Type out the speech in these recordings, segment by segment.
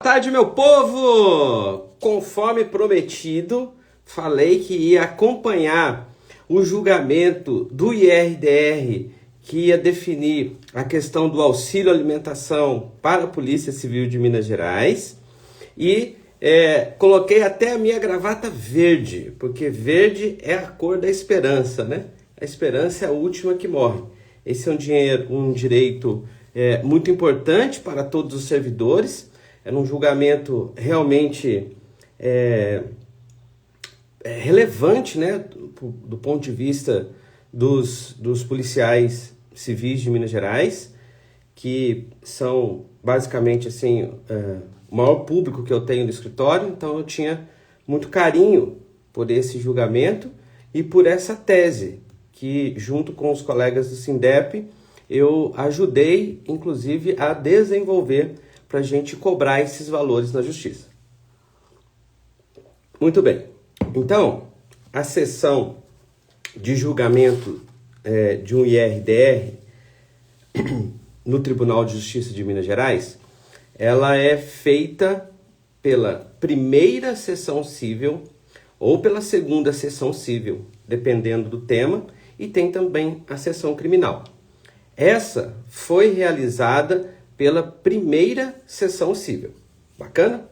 Tarde, meu povo! Conforme prometido, falei que ia acompanhar o julgamento do IRDR, que ia definir a questão do auxílio alimentação para a Polícia Civil de Minas Gerais. E coloquei até a minha gravata verde, porque verde é a cor da esperança, né? A esperança é a última que morre. Esse é um direito muito importante para todos os servidores. É um julgamento realmente relevante, né, do ponto de vista dos policiais civis de Minas Gerais, que são basicamente assim, o maior público que eu tenho no escritório. Então eu tinha muito carinho por esse julgamento e por essa tese que, junto com os colegas do SINDEP, eu ajudei, inclusive, a desenvolver para a gente cobrar esses valores na justiça. Muito bem. Então, a sessão de julgamento de um IRDR no Tribunal de Justiça de Minas Gerais, ela é feita pela primeira sessão civil ou pela segunda sessão civil, dependendo do tema, e tem também a sessão criminal. Essa foi realizada pela primeira sessão civil. Bacana?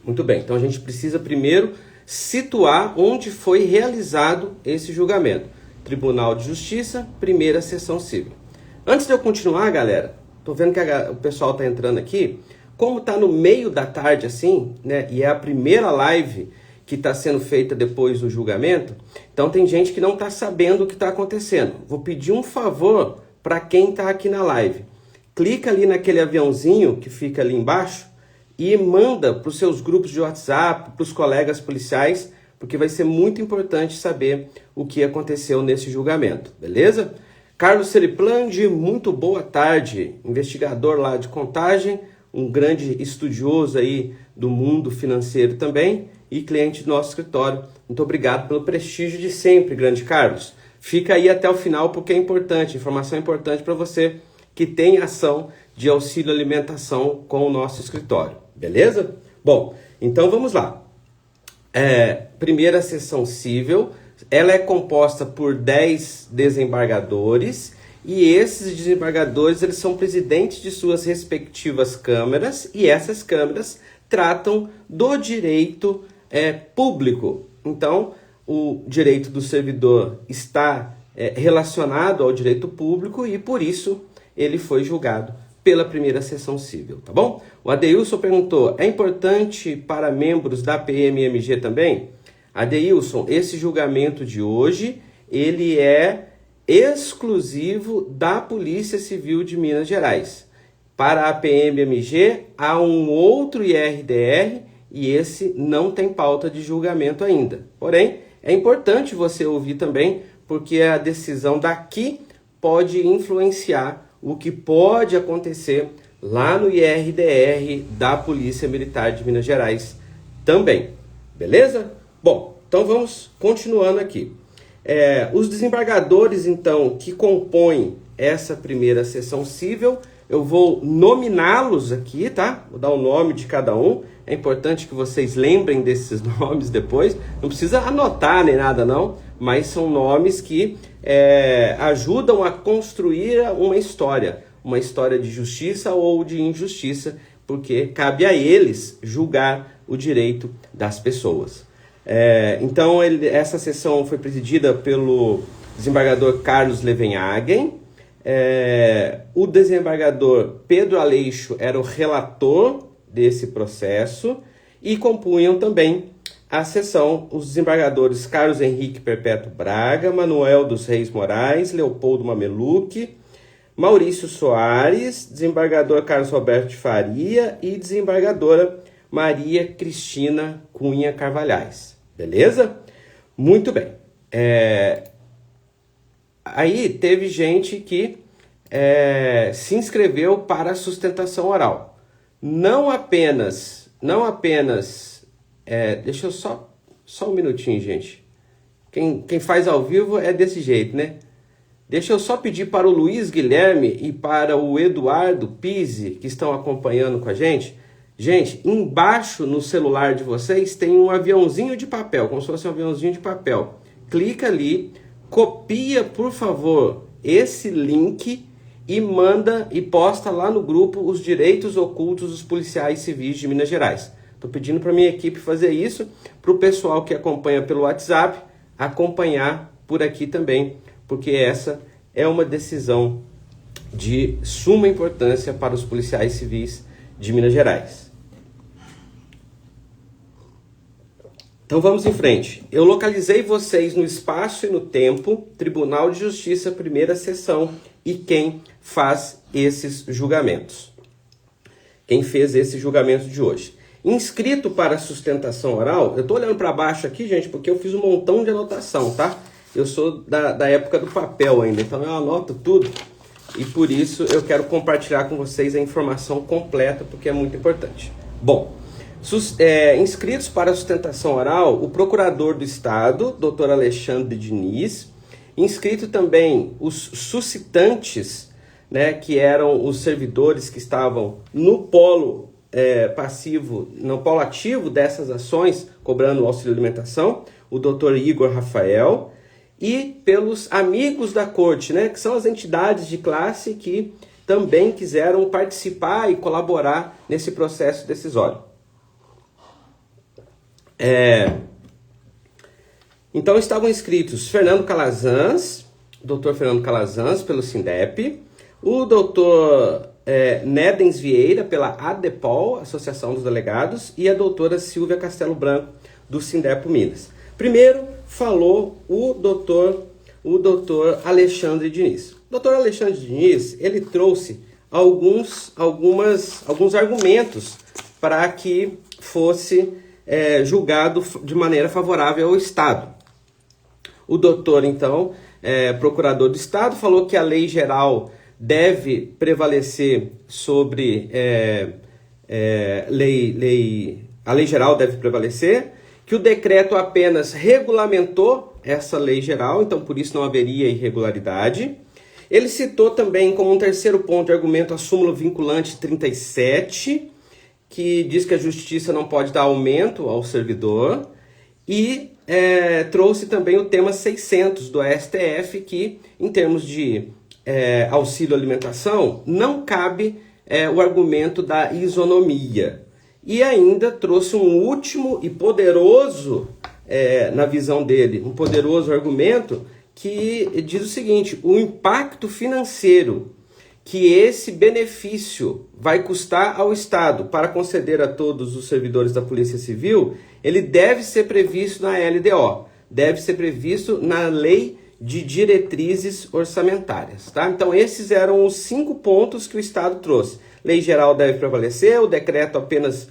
Muito bem, então a gente precisa primeiro situar onde foi realizado esse julgamento. Tribunal de Justiça, primeira sessão civil. Antes de eu continuar, galera, tô vendo que o pessoal tá entrando aqui. Como tá no meio da tarde assim, né, e é a primeira live que está sendo feita depois do julgamento, então tem gente que não está sabendo o que está acontecendo. Vou pedir um favor para quem está aqui na live. Clica ali naquele aviãozinho que fica ali embaixo e manda para os seus grupos de WhatsApp, para os colegas policiais, porque vai ser muito importante saber o que aconteceu nesse julgamento, beleza? Carlos Seriplandi, muito boa tarde, investigador lá de Contagem, um grande estudioso aí do mundo financeiro também e cliente do nosso escritório. Muito obrigado pelo prestígio de sempre, grande Carlos. Fica aí até o final porque é importante, informação importante para você que tem ação de auxílio alimentação com o nosso escritório, beleza? Bom, então vamos lá. Primeira sessão civil, ela é composta por 10 desembargadores e esses desembargadores eles são presidentes de suas respectivas câmaras e essas câmaras tratam do direito público. Então, o direito do servidor está relacionado ao direito público e por isso ele foi julgado pela primeira sessão civil, tá bom? O Adeilson perguntou, é importante para membros da PMMG também? Adeilson, esse julgamento de hoje, ele é exclusivo da Polícia Civil de Minas Gerais. Para a PMMG, há um outro IRDR e esse não tem pauta de julgamento ainda. Porém, é importante você ouvir também, porque a decisão daqui pode influenciar o que pode acontecer lá no IRDR da Polícia Militar de Minas Gerais também. Beleza? Bom, então vamos continuando aqui. Os desembargadores, então, que compõem essa primeira sessão civil, eu vou nominá-los aqui, tá? Vou dar o nome de cada um. É importante que vocês lembrem desses nomes depois. Não precisa anotar nem nada, não. Mas são nomes que ajudam a construir uma história de justiça ou de injustiça, porque cabe a eles julgar o direito das pessoas. Então, essa sessão foi presidida pelo desembargador Carlos Levenhagen. O desembargador Pedro Aleixo era o relator desse processo e compunham também a sessão os desembargadores Carlos Henrique Perpétuo Braga, Manuel dos Reis Moraes, Leopoldo Mameluque, Maurício Soares, desembargador Carlos Roberto de Faria e desembargadora Maria Cristina Cunha Carvalhais. Beleza? Muito bem. Aí teve gente que se inscreveu para a sustentação oral. Não apenas deixa eu só um minutinho, gente. Quem faz ao vivo é desse jeito, né? Deixa eu só pedir para o Luiz Guilherme e para o Eduardo Pise, que estão acompanhando com a gente, Gente, embaixo no celular de vocês tem um aviãozinho de papel, como se fosse um aviãozinho de papel. Clica ali, copia, por favor, esse link e manda e posta lá no grupo os direitos ocultos dos policiais civis de Minas Gerais. Estou pedindo para minha equipe fazer isso, para o pessoal que acompanha pelo WhatsApp acompanhar por aqui também, porque essa é uma decisão de suma importância para os policiais civis de Minas Gerais. Então vamos em frente. Eu localizei vocês no espaço e no tempo, Tribunal de Justiça, primeira sessão, e quem faz esses julgamentos. Quem fez esse julgamento de hoje. Inscrito para sustentação oral, eu estou olhando para baixo aqui, gente, porque eu fiz um montão de anotação, tá? Eu sou da época do papel ainda, então eu anoto tudo e por isso eu quero compartilhar com vocês a informação completa, porque é muito importante. Bom, inscritos para a sustentação oral, o Procurador do Estado, Dr. Alexandre Diniz, inscrito também os suscitantes, né, que eram os servidores que estavam no polo passivo, no polo ativo dessas ações, cobrando auxílio alimentação, o Dr. Igor Rafael, e pelos amigos da corte, né, que são as entidades de classe que também quiseram participar e colaborar nesse processo decisório. Então estavam inscritos Fernando Calazans, Dr. Fernando Calazans pelo SINDEP, o Dr. Nédens Vieira pela ADEPOL, Associação dos Delegados, e a doutora Silvia Castelo Branco do SINDEPO Minas. Primeiro falou o doutor Alexandre Diniz. O doutor Alexandre Diniz, ele trouxe alguns argumentos para que fosse julgado de maneira favorável ao Estado. O doutor, então, procurador do Estado, falou que a lei geral deve prevalecer sobre a lei geral deve prevalecer, que o decreto apenas regulamentou essa lei geral, então por isso não haveria irregularidade. Ele citou também como um terceiro ponto de argumento a súmula vinculante 37, que diz que a justiça não pode dar aumento ao servidor, e trouxe também o tema 600 do STF, que em termos de auxílio alimentação, não cabe o argumento da isonomia. E ainda trouxe um último e poderoso, na visão dele, um poderoso argumento que diz o seguinte: o impacto financeiro que esse benefício vai custar ao Estado para conceder a todos os servidores da Polícia Civil, ele deve ser previsto na LDO, deve ser previsto na Lei de Diretrizes Orçamentárias, tá? Então esses eram os 5 pontos que o Estado trouxe. Lei geral deve prevalecer, o decreto apenas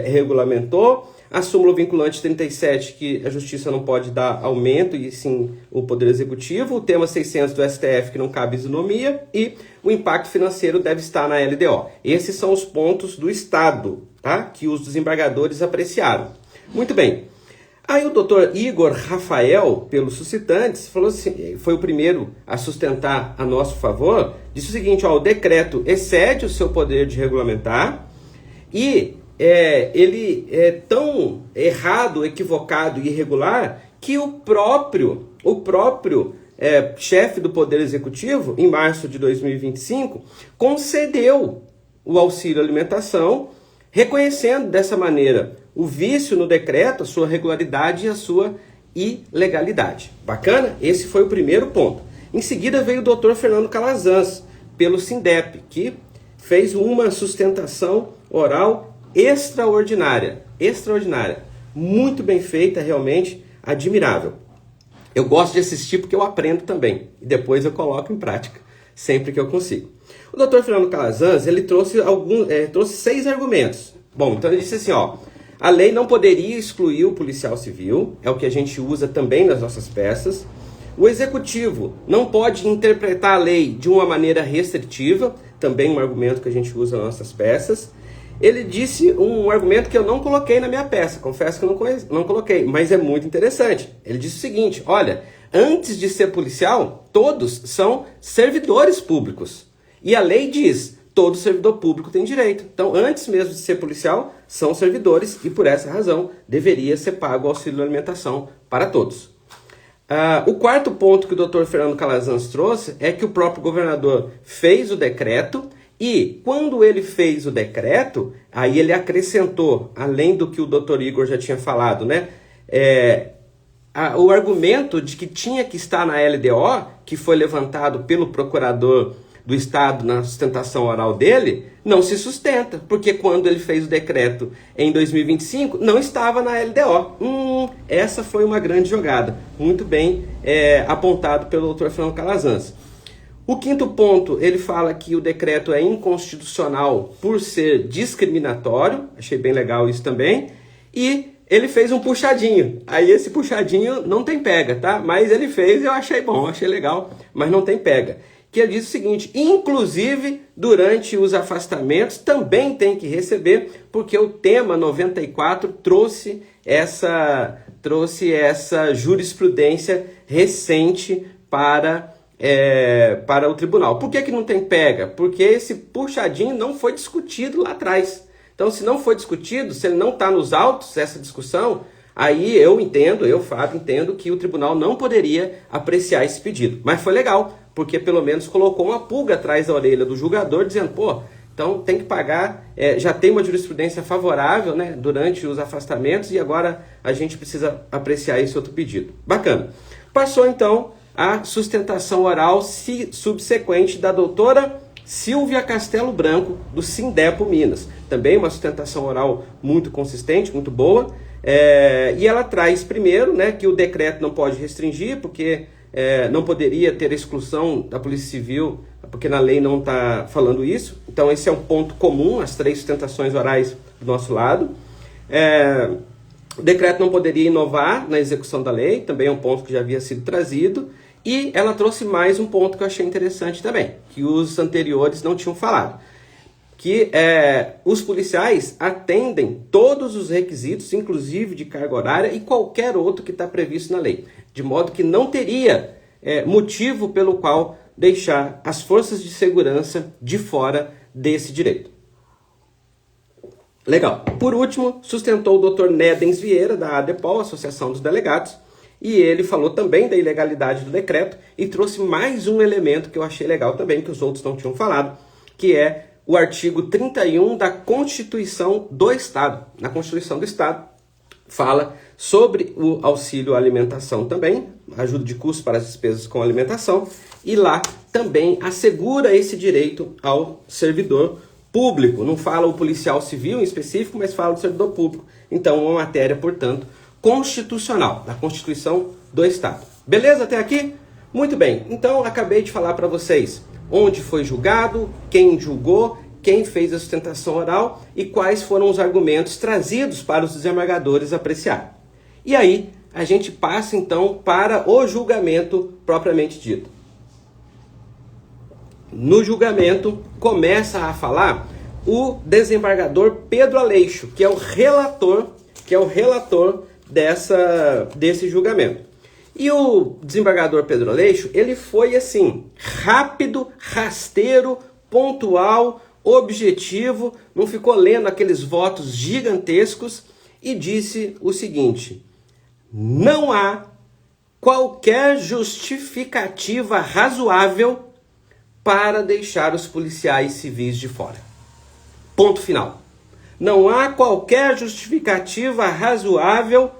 regulamentou, a súmula vinculante 37, que a Justiça não pode dar aumento, e sim o Poder Executivo, o tema 600 do STF, que não cabe isonomia, e o impacto financeiro deve estar na LDO. Esses são os pontos do Estado, tá? Que os desembargadores apreciaram. Muito bem. Aí o doutor Igor Rafael, pelos suscitantes, falou assim, foi o primeiro a sustentar a nosso favor, disse o seguinte: o decreto excede o seu poder de regulamentar e ele é tão errado, equivocado e irregular que o próprio chefe do Poder Executivo, em março de 2025, concedeu o auxílio alimentação, reconhecendo dessa maneira o vício no decreto, a sua regularidade e a sua ilegalidade. Bacana? Esse foi o primeiro ponto. Em seguida veio o doutor Fernando Calazans, pelo SINDEP, que fez uma sustentação oral extraordinária, muito bem feita, realmente admirável. Eu gosto de assistir porque eu aprendo também, e depois eu coloco em prática, sempre que eu consigo. O doutor Fernando Calazans, ele trouxe 6 argumentos. Bom, então ele disse assim, a lei não poderia excluir o policial civil, é o que a gente usa também nas nossas peças. O executivo não pode interpretar a lei de uma maneira restritiva, também um argumento que a gente usa nas nossas peças. Ele disse um argumento que eu não coloquei na minha peça, confesso que eu não coloquei, mas é muito interessante. Ele disse o seguinte: olha, antes de ser policial, todos são servidores públicos. E a lei diz, todo servidor público tem direito. Então, antes mesmo de ser policial, são servidores e, por essa razão, deveria ser pago o auxílio alimentação para todos. O quarto ponto que o Dr. Fernando Calazans trouxe é que o próprio governador fez o decreto e, quando ele fez o decreto, aí ele acrescentou, além do que o Dr. Igor já tinha falado, né? O argumento de que tinha que estar na LDO, que foi levantado pelo procurador do Estado na sustentação oral dele, não se sustenta, porque quando ele fez o decreto em 2025, não estava na LDO. Essa foi uma grande jogada, muito bem apontado pelo Dr. Fernando Calazans. O quinto ponto, ele fala que o decreto é inconstitucional por ser discriminatório, achei bem legal isso também, e ele fez um puxadinho. Aí esse puxadinho não tem pega, tá? Mas ele fez e eu achei bom, achei legal, mas não tem pega. Que ele diz o seguinte: inclusive durante os afastamentos também tem que receber, porque o tema 94 trouxe essa jurisprudência recente para o tribunal. Por que não tem pega? Porque esse puxadinho não foi discutido lá atrás. Então, se não foi discutido, se ele não está nos autos, essa discussão, aí eu, Fábio, entendo que o tribunal não poderia apreciar esse pedido. Mas foi legal, porque pelo menos colocou uma pulga atrás da orelha do julgador, dizendo, então tem que pagar, já tem uma jurisprudência favorável, né, durante os afastamentos, e agora a gente precisa apreciar esse outro pedido. Bacana. Passou então a sustentação oral subsequente da doutora Silvia Castelo Branco, do Sindepo Minas. Também uma sustentação oral muito consistente, muito boa. E ela traz primeiro, né, que o decreto não pode restringir, porque não poderia ter exclusão da Polícia Civil, porque na lei não está falando isso. Então esse é um ponto comum, as três sustentações orais do nosso lado. O decreto não poderia inovar na execução da lei, também é um ponto que já havia sido trazido. E ela trouxe mais um ponto que eu achei interessante também, que os anteriores não tinham falado, que os policiais atendem todos os requisitos, inclusive de carga horária e qualquer outro que está previsto na lei, de modo que não teria motivo pelo qual deixar as forças de segurança de fora desse direito. Legal. Por último, sustentou o Dr. Nédens Vieira, da ADEPOL, Associação dos Delegados, e ele falou também da ilegalidade do decreto e trouxe mais um elemento que eu achei legal também, que os outros não tinham falado, que é o artigo 31 da Constituição do Estado. Na Constituição do Estado fala sobre o auxílio à alimentação também, ajuda de custo para as despesas com alimentação, e lá também assegura esse direito ao servidor público. Não fala o policial civil em específico, mas fala do servidor público. Então, uma matéria, portanto, constitucional, da Constituição do Estado. Beleza até aqui? Muito bem, então acabei de falar para vocês onde foi julgado, quem julgou, quem fez a sustentação oral e quais foram os argumentos trazidos para os desembargadores apreciar. E aí, a gente passa então para o julgamento propriamente dito. No julgamento, começa a falar o desembargador Pedro Aleixo, que é o relator desse julgamento. E o desembargador Pedro Aleixo, ele foi assim, rápido, rasteiro, pontual, objetivo, não ficou lendo aqueles votos gigantescos e disse o seguinte: não há qualquer justificativa razoável para deixar os policiais civis de fora. Ponto final. Não há qualquer justificativa razoável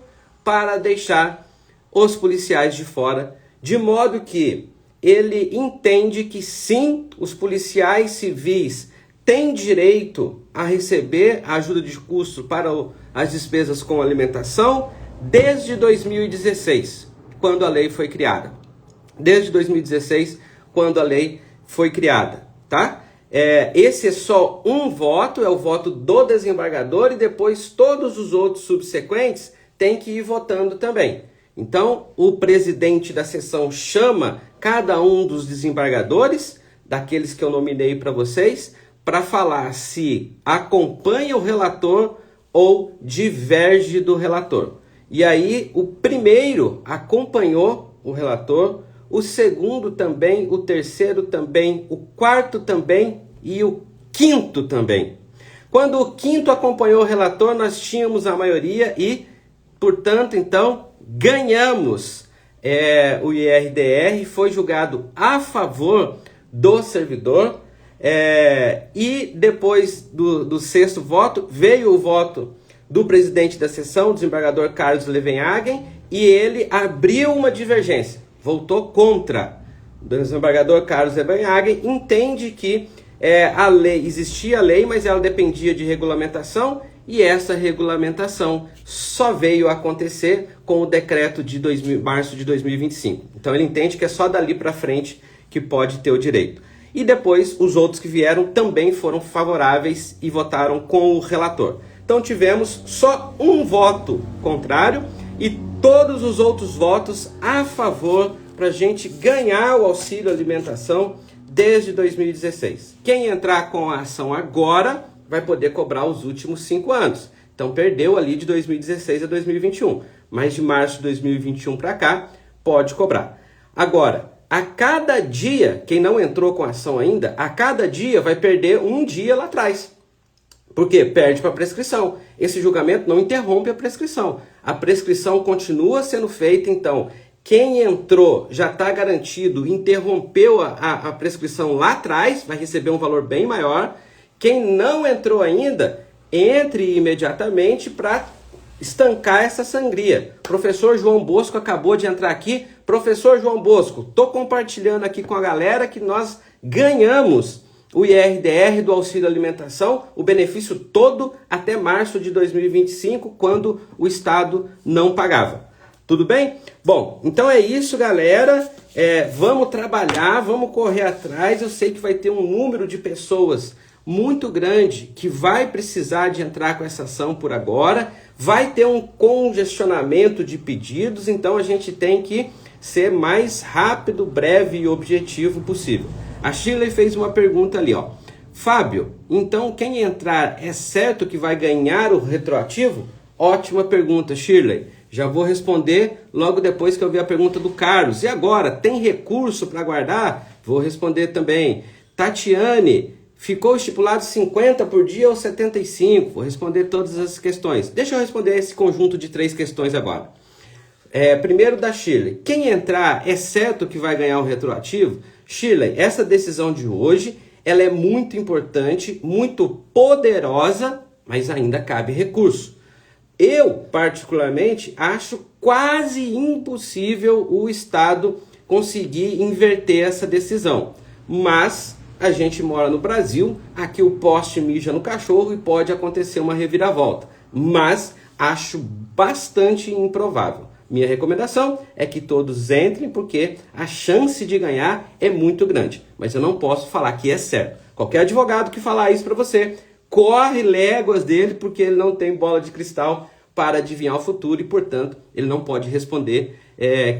para deixar os policiais de fora, de modo que ele entende que sim, os policiais civis têm direito a receber a ajuda de custo para as despesas com alimentação desde 2016, quando a lei foi criada. Desde 2016, quando a lei foi criada, tá? Esse é só um voto, é o voto do desembargador, e depois todos os outros subsequentes têm que ir votando também. Então, o presidente da sessão chama cada um dos desembargadores, daqueles que eu nominei para vocês, para falar se acompanha o relator ou diverge do relator. E aí, o primeiro acompanhou o relator, o segundo também, o terceiro também, o quarto também e o quinto também. Quando o quinto acompanhou o relator, nós tínhamos a maioria e, portanto, então, ganhamos. O IRDR foi julgado a favor do servidor, e depois do sexto voto, veio o voto do presidente da sessão, o desembargador Carlos Levenhagen, e ele abriu uma divergência, votou contra. O desembargador Carlos Levenhagen entende que a lei, existia a lei, mas ela dependia de regulamentação, e essa regulamentação só veio a acontecer com o decreto de março de 2025. Então ele entende que é só dali para frente que pode ter o direito. E depois os outros que vieram também foram favoráveis e votaram com o relator. Então tivemos só um voto contrário e todos os outros votos a favor para a gente ganhar o auxílio alimentação desde 2016. Quem entrar com a ação agora vai poder cobrar os últimos 5 anos. Então perdeu ali de 2016 a 2021. Mas de março de 2021 para cá, pode cobrar. Agora, a cada dia, quem não entrou com a ação ainda, a cada dia vai perder um dia lá atrás. Por quê? Perde para a prescrição. Esse julgamento não interrompe a prescrição. A prescrição continua sendo feita, então quem entrou já está garantido, interrompeu a prescrição lá atrás, vai receber um valor bem maior. Quem não entrou ainda, entre imediatamente para estancar essa sangria. Professor João Bosco acabou de entrar aqui. Professor João Bosco, estou compartilhando aqui com a galera que nós ganhamos o IRDR do auxílio alimentação, o benefício todo até março de 2025, quando o Estado não pagava. Tudo bem? Bom, então é isso, galera. Vamos trabalhar, vamos correr atrás. Eu sei que vai ter um número de pessoas muito grande que vai precisar de entrar com essa ação por agora. Vai ter um congestionamento de pedidos, então a gente tem que ser mais rápido, breve e objetivo possível. A Shirley fez uma pergunta ali, ó. Fábio, então quem entrar é certo que vai ganhar o retroativo? Ótima pergunta, Shirley. Já vou responder logo depois que eu ver a pergunta do Carlos. E agora, tem recurso para guardar? Vou responder também. Tatiane, ficou estipulado 50 por dia ou 75? Vou responder todas as questões. Deixa eu responder esse conjunto de 3 questões agora. Primeiro da Shirley. Quem entrar é certo que vai ganhar o retroativo? Shirley, essa decisão de hoje, ela é muito importante, muito poderosa, mas ainda cabe recurso. Eu, particularmente, acho quase impossível o Estado conseguir inverter essa decisão. Mas a gente mora no Brasil, aqui o poste mija no cachorro e pode acontecer uma reviravolta. Mas acho bastante improvável. Minha recomendação é que todos entrem, porque a chance de ganhar é muito grande. Mas eu não posso falar que é certo. Qualquer advogado que falar isso para você, corre léguas dele, porque ele não tem bola de cristal para adivinhar o futuro e, portanto, ele não pode responder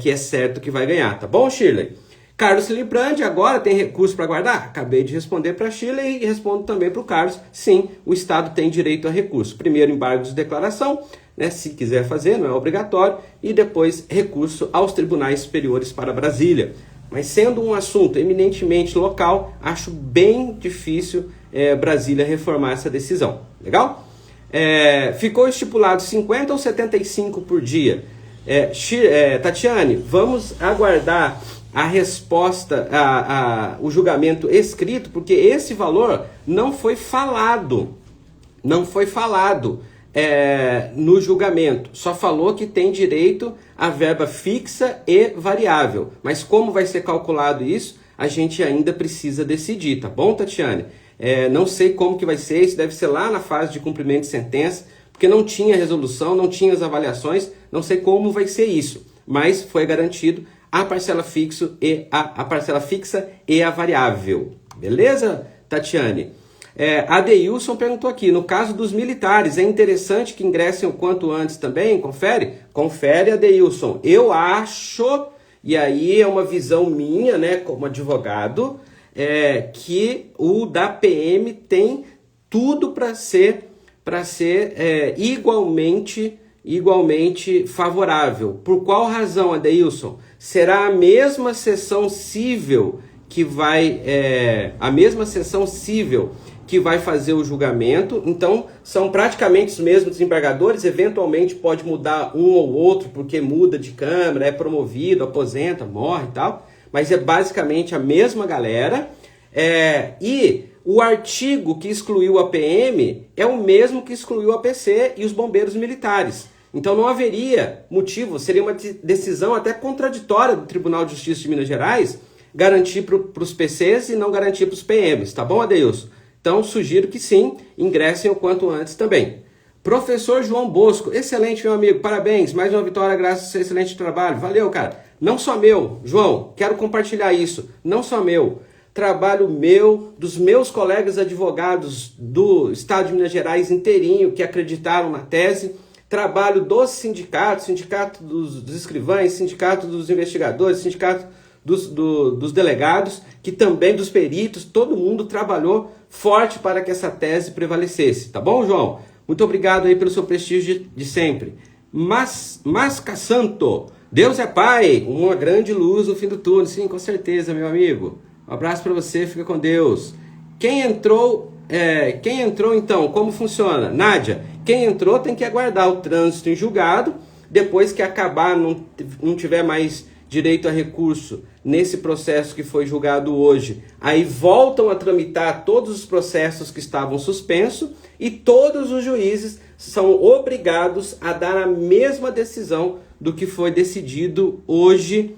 que é certo que vai ganhar. Tá bom, Shirley? Carlos Librandi, agora tem recurso para guardar? Acabei de responder para a Shirley e respondo também para o Carlos. Sim, o Estado tem direito a recurso. Primeiro, embargo de declaração, né, se quiser fazer, não é obrigatório. E depois, recurso aos tribunais superiores para Brasília. Mas sendo um assunto eminentemente local, acho bem difícil Brasília reformar essa decisão. Legal? Ficou estipulado 50 ou 75 por dia? Tatiane, vamos aguardar a resposta, o julgamento escrito, porque esse valor não foi falado. Não foi falado no julgamento. Só falou que tem direito à verba fixa e variável. Mas como vai ser calculado isso, a gente ainda precisa decidir, tá bom, Tatiane? Não sei como que vai ser, isso deve ser lá na fase de cumprimento de sentença, porque não tinha resolução, não tinha as avaliações, não sei como vai ser isso. Mas foi garantido a parcela fixa e a variável. Beleza, Tatiane? A Deilson perguntou aqui, no caso dos militares, é interessante que ingressem o quanto antes também? Confere? Confere, Adeilson. Eu acho, e aí é uma visão minha, né, como advogado, que o da PM tem tudo para ser igualmente favorável. Por qual razão, Adeilson? Será a mesma sessão civil que vai fazer o julgamento, então são praticamente os mesmos desembargadores, eventualmente pode mudar um ou outro, porque muda de câmara, é promovido, aposenta, morre e tal, mas é basicamente a mesma galera, e o artigo que excluiu a PM é o mesmo que excluiu a PC e os bombeiros militares. Então não haveria motivo, seria uma decisão até contraditória do Tribunal de Justiça de Minas Gerais garantir para os PCs e não garantir para os PMs, tá bom, Adeilson? Então sugiro que sim, ingressem o quanto antes também. Professor João Bosco, excelente, meu amigo, parabéns, mais uma vitória graças ao seu excelente trabalho, valeu, cara. Não só meu, João, quero compartilhar isso, não só meu, trabalho meu, dos meus colegas advogados do Estado de Minas Gerais inteirinho que acreditaram na tese, trabalho dos sindicatos, sindicato dos escrivães, sindicato dos investigadores, sindicato dos delegados, que também dos peritos, todo mundo trabalhou forte para que essa tese prevalecesse, tá bom, João? Muito obrigado aí pelo seu prestígio de sempre. Masca Santo, Deus é Pai, uma grande luz no fim do túnel, sim, com certeza, meu amigo. Um abraço para você, fica com Deus. Quem entrou então, como funciona? Nádia, quem entrou tem que aguardar o trânsito em julgado, depois que acabar, não tiver mais direito a recurso nesse processo que foi julgado hoje, aí voltam a tramitar todos os processos que estavam suspensos e todos os juízes são obrigados a dar a mesma decisão do que foi decidido hoje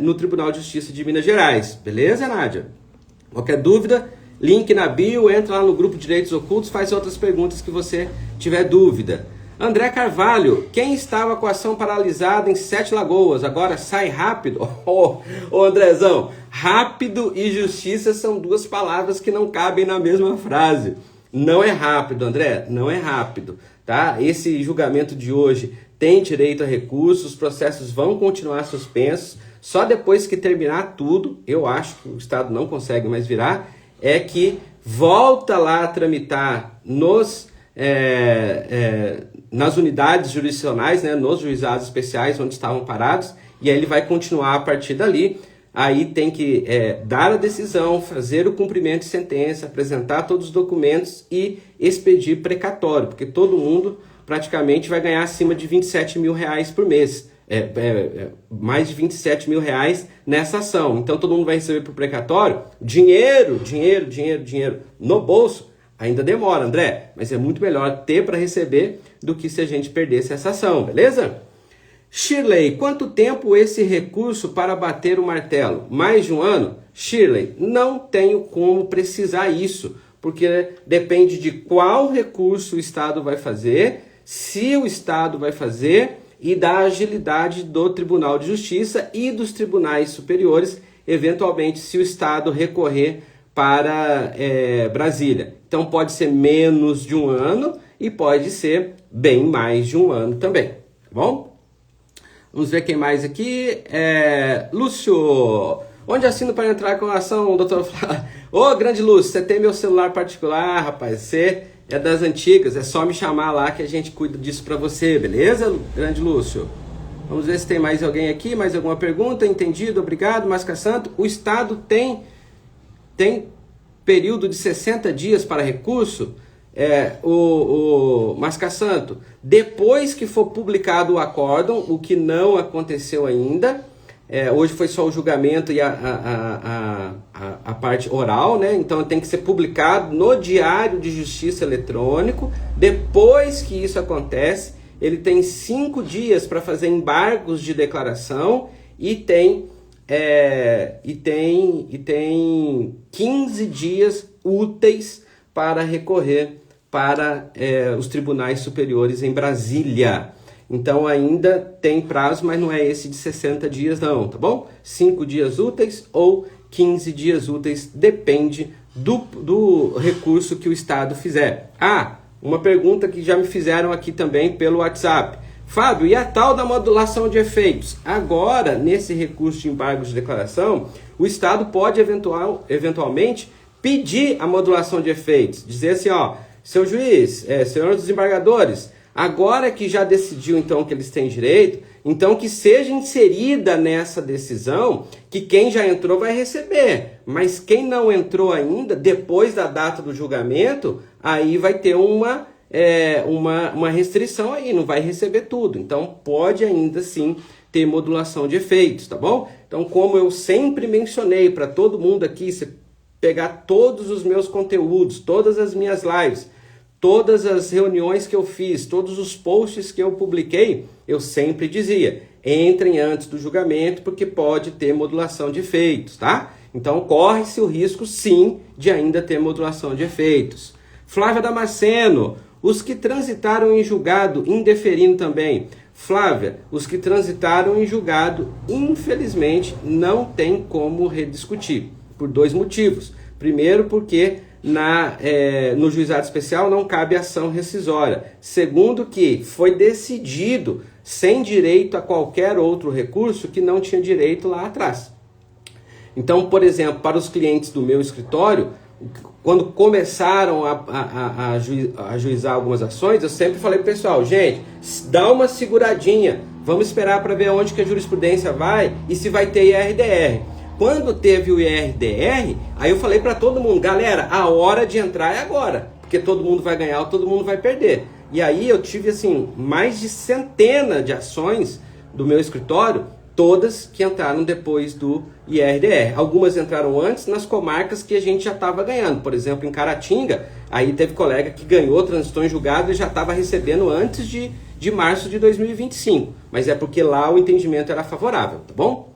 no Tribunal de Justiça de Minas Gerais. Beleza, Nádia? Qualquer dúvida, link na bio, entra lá no grupo de Direitos Ocultos, faz outras perguntas que você tiver dúvida. André Carvalho, quem estava com a ação paralisada em Sete Lagoas, agora sai rápido? Ô Andrezão, rápido e justiça são duas palavras que não cabem na mesma frase. Não é rápido, André, não é rápido, tá? Esse julgamento de hoje tem direito a recursos, os processos vão continuar suspensos, só depois que terminar tudo, eu acho que o Estado não consegue mais virar, é que volta lá a tramitar nas unidades jurisdicionais, né, nos juizados especiais onde estavam parados, e aí ele vai continuar a partir dali. Aí tem que dar a decisão, fazer o cumprimento de sentença, apresentar todos os documentos e expedir precatório, porque todo mundo praticamente vai ganhar acima de R$27 mil por mês, mais de R$27 mil nessa ação. Então todo mundo vai receber por precatório dinheiro no bolso. Ainda demora, André, mas é muito melhor ter para receber do que se a gente perdesse essa ação, beleza? Shirley, quanto tempo esse recurso para bater o martelo? Mais de um ano? Shirley, não tenho como precisar isso, porque depende de qual recurso o Estado vai fazer, se o Estado vai fazer e da agilidade do Tribunal de Justiça e dos tribunais superiores, eventualmente se o Estado recorrer para Brasília. Então pode ser menos de um ano e pode ser bem mais de um ano também, tá bom? Vamos ver quem mais aqui. Lúcio, onde assino para entrar com a ação, doutor Flávio? Ô, grande Lúcio, você tem meu celular particular, rapaz, você é das antigas, é só me chamar lá que a gente cuida disso para você, beleza, grande Lúcio? Vamos ver se tem mais alguém aqui, mais alguma pergunta, entendido, obrigado, Masca Santo. O Estado tem período de 60 dias para recurso, o Masca Santo, depois que for publicado o acórdão, o que não aconteceu ainda, hoje foi só o julgamento e a parte oral, né? Então tem que ser publicado no Diário de Justiça Eletrônico. Depois que isso acontece, ele tem 5 dias para fazer embargos de declaração e tem 15 dias úteis para recorrer para os tribunais superiores em Brasília. Então ainda tem prazo, mas não é esse de 60 dias não, tá bom? 5 dias úteis ou 15 dias úteis, depende do recurso que o Estado fizer. Uma pergunta que já me fizeram aqui também pelo WhatsApp. Fábio, e a tal da modulação de efeitos? Agora, nesse recurso de embargo de declaração, o Estado pode eventualmente pedir a modulação de efeitos. Dizer assim, ó, seu juiz, senhores desembargadores, Agora que já decidiu então que eles têm direito, então que seja inserida nessa decisão que quem já entrou vai receber, mas quem não entrou ainda, depois da data do julgamento, aí vai ter uma restrição aí, não vai receber tudo. Então pode ainda sim ter modulação de efeitos, tá bom? Então, como eu sempre mencionei para todo mundo aqui, você pegar todos os meus conteúdos, todas as minhas lives, todas as reuniões que eu fiz, todos os posts que eu publiquei, eu sempre dizia, entrem antes do julgamento porque pode ter modulação de efeitos, tá? Então corre-se o risco sim de ainda ter modulação de efeitos. Flávia Damasceno, os que transitaram em julgado indeferindo também. Flávia, os que transitaram em julgado, infelizmente, não tem como rediscutir, por dois motivos. Primeiro, porque no juizado especial não cabe ação rescisória. Segundo, que foi decidido sem direito a qualquer outro recurso que não tinha direito lá atrás. Então, por exemplo, para os clientes do meu escritório, quando começaram a ajuizar algumas ações, eu sempre falei pro pessoal, gente, dá uma seguradinha, vamos esperar para ver onde que a jurisprudência vai e se vai ter IRDR. Quando teve o IRDR, aí eu falei para todo mundo, galera, a hora de entrar é agora, porque todo mundo vai ganhar ou todo mundo vai perder. E aí eu tive assim mais de centenas de ações do meu escritório, todas que entraram depois do IRDR. Algumas entraram antes nas comarcas que a gente já estava ganhando. Por exemplo, em Caratinga, aí teve colega que ganhou, transitou em julgado e já estava recebendo antes de março de 2025. Mas é porque lá o entendimento era favorável, tá bom?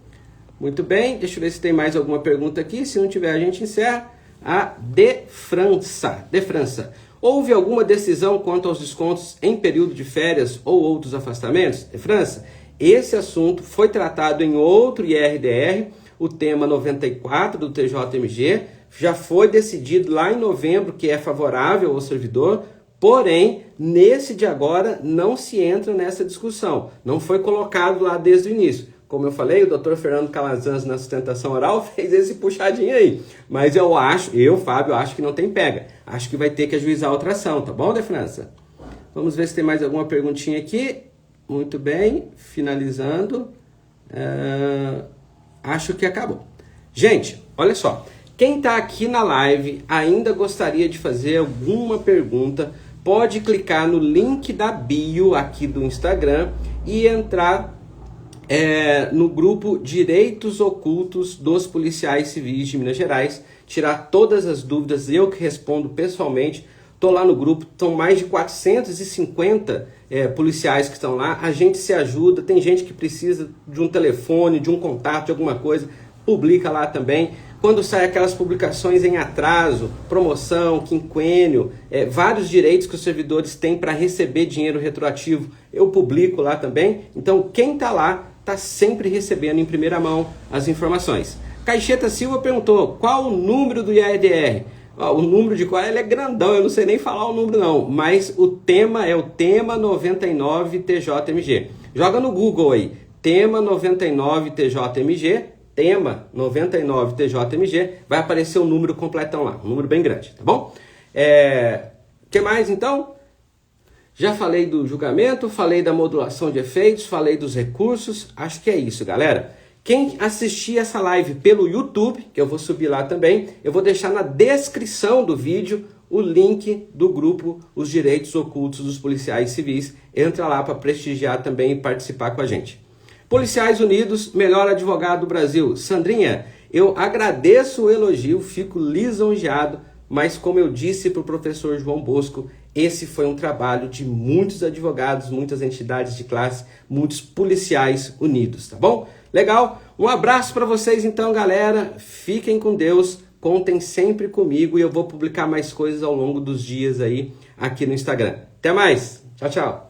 Muito bem, deixa eu ver se tem mais alguma pergunta aqui. Se não tiver, a gente encerra. A De França. Houve alguma decisão quanto aos descontos em período de férias ou outros afastamentos? De França, esse assunto foi tratado em outro IRDR, o tema 94 do TJMG, já foi decidido lá em novembro que é favorável ao servidor, porém, nesse de agora não se entra nessa discussão, não foi colocado lá desde o início. Como eu falei, o Dr. Fernando Calazans na sustentação oral fez esse puxadinho aí, mas Fábio, acho que não tem pega, acho que vai ter que ajuizar outra ação, tá bom, De França? Vamos ver se tem mais alguma perguntinha aqui. Muito bem, finalizando, acho que acabou. Gente, olha só, quem está aqui na live ainda gostaria de fazer alguma pergunta, pode clicar no link da bio aqui do Instagram e entrar no grupo Direitos Ocultos dos Policiais Civis de Minas Gerais, tirar todas as dúvidas, eu que respondo pessoalmente. Estou lá no grupo, estão mais de 450 policiais que estão lá, a gente se ajuda, tem gente que precisa de um telefone, de um contato, de alguma coisa, publica lá também. Quando sai aquelas publicações em atraso, promoção, quinquênio, vários direitos que os servidores têm para receber dinheiro retroativo, eu publico lá também. Então quem está lá está sempre recebendo em primeira mão as informações. Caixeta Silva perguntou, qual o número do IRDR? O número de qual ele é grandão, eu não sei nem falar o número não, mas o tema é o tema 99 TJMG. Joga no Google aí, tema 99 TJMG, tema 99 TJMG, vai aparecer o número completão lá, um número bem grande, tá bom? Que mais então? Já falei do julgamento, falei da modulação de efeitos, falei dos recursos, acho que é isso, galera. Quem assistir essa live pelo YouTube, que eu vou subir lá também, eu vou deixar na descrição do vídeo o link do grupo Os Direitos Ocultos dos Policiais Civis. Entra lá para prestigiar também e participar com a gente. Policiais Unidos, melhor advogado do Brasil. Sandrinha, eu agradeço o elogio, fico lisonjeado, mas como eu disse para o professor João Bosco, esse foi um trabalho de muitos advogados, muitas entidades de classe, muitos policiais unidos, tá bom? Legal? Um abraço para vocês então, galera. Fiquem com Deus, contem sempre comigo e eu vou publicar mais coisas ao longo dos dias aí aqui no Instagram. Até mais. Tchau, tchau.